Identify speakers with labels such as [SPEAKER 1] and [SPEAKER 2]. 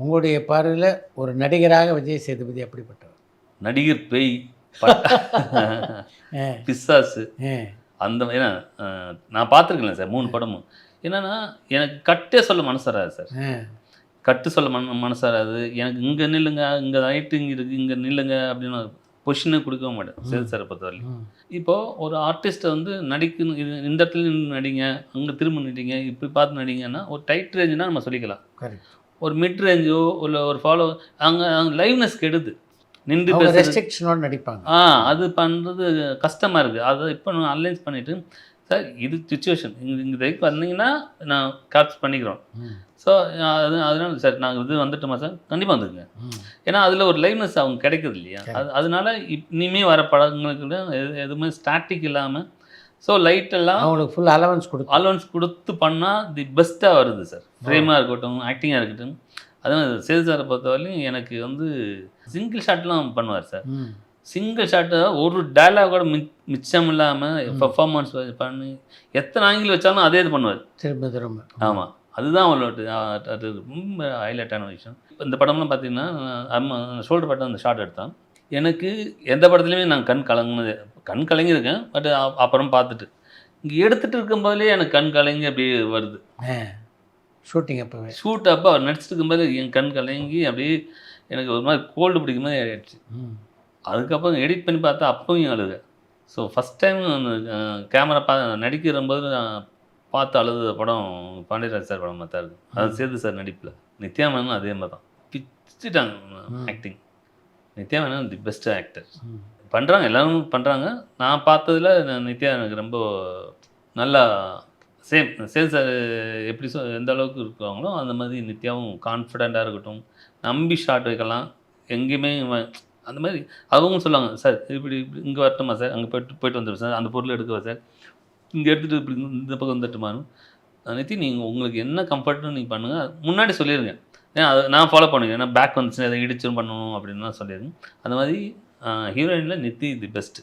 [SPEAKER 1] உங்களுடைய பார்வையில் ஒரு நடிகராக விஜய் சேதுபதி அப்படிப்பட்டவர்?
[SPEAKER 2] நடிகர் பேய், பிசாசு அந்த ஏன்னா நான் பார்த்துருக்கேன் சார் 3 படமும். என்னென்னா எனக்கு கட்டே சொல்ல மனசு வராது சார். கட்டு சொல்ல மனசு வராது. எனக்கு இங்கே நில்லுங்க, இங்கே ஹைட்டு இங்கே இருக்குது, இங்கே நில்லுங்க அப்படின்னு பொசிஷனே கொடுக்கவும் மாட்டேன் சேது சாரை பொறுத்தவரைக்கும். இப்போது ஒரு ஆர்டிஸ்ட்டை வந்து நடிக்கணும், இது இந்த இடத்துல நின்று நடிங்க, அங்கே திரும்ப நடிங்க, இப்படி பார்த்து நடிங்கன்னா ஒரு டைட் ரேஞ்சுனா நம்ம சொல்லிக்கலாம். ஒரு மிட் ரேஞ்சோ இல்லை ஒரு ஃபாலோ அங்கே லைவ்னஸ் கெடுது. நின்று
[SPEAKER 1] ரெஸ்ட்ரிக்ஷனோட நடிப்பாங்க.
[SPEAKER 2] அது பண்ணுறது கஷ்டமாக இருக்குது. அதை இப்போ நான் அலைன்ஸ் பண்ணிவிட்டு சார் இது சுச்சுவேஷன் இங்கே தைக்கு வந்தீங்கன்னா நான் கேப்ஸ் பண்ணிக்கிறோம். ஸோ அதனால சார் நாங்கள் இது வந்துட்டோமா சார், கண்டிப்பாக வந்துருங்க. ஏன்னா அதில் ஒரு லைவ்னஸ் அவங்க கிடைக்குது இல்லையா. அதனால இனிமேல் வர படங்களுக்கு எதுவுமே ஸ்டாட்டிக் இல்லாமல் ஸோ லைட்டெல்லாம்
[SPEAKER 1] அவங்களுக்கு ஃபுல் அலவன்ஸ்
[SPEAKER 2] கொடுத்து பண்ணால் தி பெஸ்ட்டாக வருது சார். ஃப்ரேமாக இருக்கட்டும், ஆக்டிங்காக இருக்கட்டும். அதனால் சேது சாரை பொறுத்தவரையிலும் எனக்கு வந்து சிங்கிள் ஷாட்லாம் பண்ணுவார் சார். சிங்கிள் ஷாட்டு ஒரு டைலாக் கூட மிச்சம் இல்லாமல் பெர்ஃபார்மன்ஸ் பண்ணி எத்தனை ஆங்கிள் வச்சாலும் அதே இது பண்ணுவார்
[SPEAKER 1] திரும்ப.
[SPEAKER 2] ஆமாம், அதுதான் அவளோட அது ரொம்ப ஹைலைட்டான விஷயம். இப்போ இந்த படம்லாம் பார்த்தீங்கன்னா ஷோல்டர் பட்டம் அந்த ஷாட் எடுத்தான். எனக்கு எந்த படத்துலையுமே நான் கண் கலங்கியிருக்கேன். பட் அப்புறம் பார்த்துட்டு இங்கே எடுத்துகிட்டு இருக்கும்போதே எனக்கு கண் கலங்கி அப்படியே வருது. ஷூட் அப்போ அவர் நடிச்சிட்டு இருக்கும்போது என் கண் கலங்கி அப்படியே எனக்கு ஒரு மாதிரி கோல்டு பிடிக்கும் மாதிரி ஆகிடுச்சு. அதுக்கப்புறம் எடிட் பண்ணி பார்த்தா அப்பவும் அழுக. ஸோ ஃபஸ்ட் டைம் கேமரா நடிக்கிறம்போது நான் பார்த்து அழுத படம் பாண்டியராஜ் சார் படம் தான் இருக்குது. அது சேது சார் நடிப்பில். நித்யா மேனும் அதே மாதிரி தான் பிச்சுட்டாங்க acting. Nithya Menon the best actor. பண்ணுறாங்க, எல்லோரும் பண்ணுறாங்க. நான் பார்த்ததில் நித்யா எனக்கு ரொம்ப நல்லா சேது சார் எப்படி எந்த அளவுக்கு இருக்காங்களோ அந்த மாதிரி நித்யாவும் கான்ஃபிடெண்ட்டாக இருக்கட்டும், நம்பி ஷாட் வைக்கலாம். எங்கேயுமே அந்த மாதிரி அவங்க சொல்லுவாங்க சார் இப்படி இங்கே வரட்டுமா சார், அங்கே போயிட்டு வந்துடும் சார், அந்த பொருள் எடுக்கவா சார், இங்கே எடுத்துகிட்டு இப்படி இந்த பக்கம் வந்துட்டுமான்னு. நித்தி நீங்கள் உங்களுக்கு என்ன கம்ஃபர்ட்னு நீங்கள் பண்ணுங்கள், முன்னாடி சொல்லிடுங்க. ஏன்னா அதை நான் ஃபாலோ பண்ணுவேன். ஏன்னா பேக் வந்துச்சுன்னா எதை இடிச்சும் பண்ணணும் அப்படின்னு தான் சொல்லிடுங்க. அந்த மாதிரி ஹீரோயினில் நித்தி தி பெஸ்ட்டு.